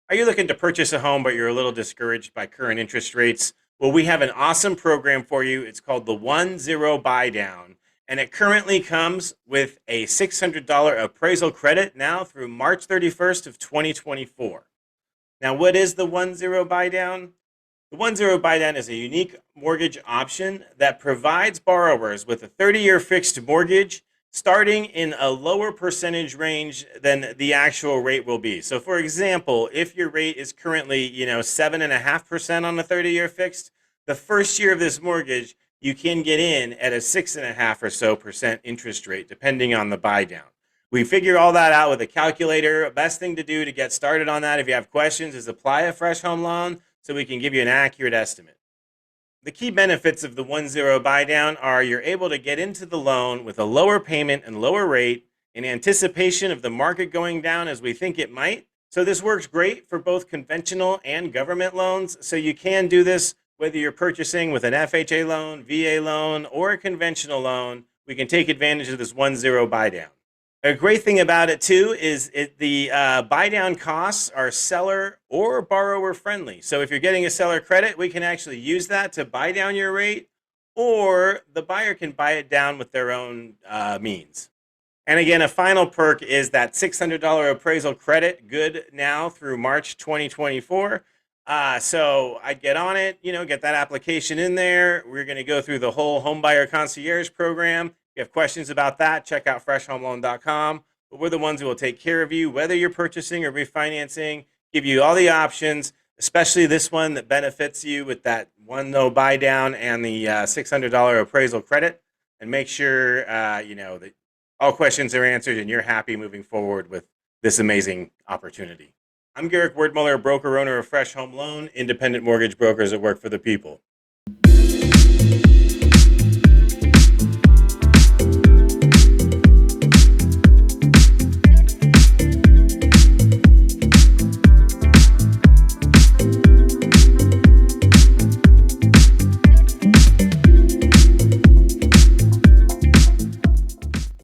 Are you looking to purchase a home, but you're a little discouraged by current interest rates? Well, we have an awesome program for you. It's called the 1-0 Buy Down, and it currently comes with a $600 appraisal credit now through March 31st of 2024. Now, what is the 1-0 Buy Down? The 1-0 Buy Down is a unique mortgage option that provides borrowers with a 30-year fixed mortgage starting in a lower percentage range than the actual rate will be. So for example, if your rate is currently, 7.5% on the 30-year fixed, the first year of this mortgage, you can get in at a 6.5 or so percent interest rate, depending on the buy down. We figure all that out with a calculator. Best thing to do to get started on that, if you have questions, is apply a fresh home loan so we can give you an accurate estimate. The key benefits of the 1-0 buy down are you're able to get into the loan with a lower payment and lower rate in anticipation of the market going down as we think it might. So this works great for both conventional and government loans. So you can do this whether you're purchasing with an FHA loan, VA loan, or a conventional loan. We can take advantage of this 1-0 buy down. A great thing about it too is the buy down costs are seller or borrower friendly. So if you're getting a seller credit, we can actually use that to buy down your rate, or the buyer can buy it down with their own means. And again, a final perk is that $600 appraisal credit, good now through March 2024. So I'd get on it, get that application in there. We're going to go through the whole homebuyer concierge program. If you have questions about that, check out freshhomeloan.com. But we're the ones who will take care of you, whether you're purchasing or refinancing, give you all the options, especially this one that benefits you with that 1-0 buy down and the $600 appraisal credit, and make sure, that all questions are answered and you're happy moving forward with this amazing opportunity. I'm Garrick Wordmuller, broker owner of Fresh Home Loan, independent mortgage brokers that work for the people.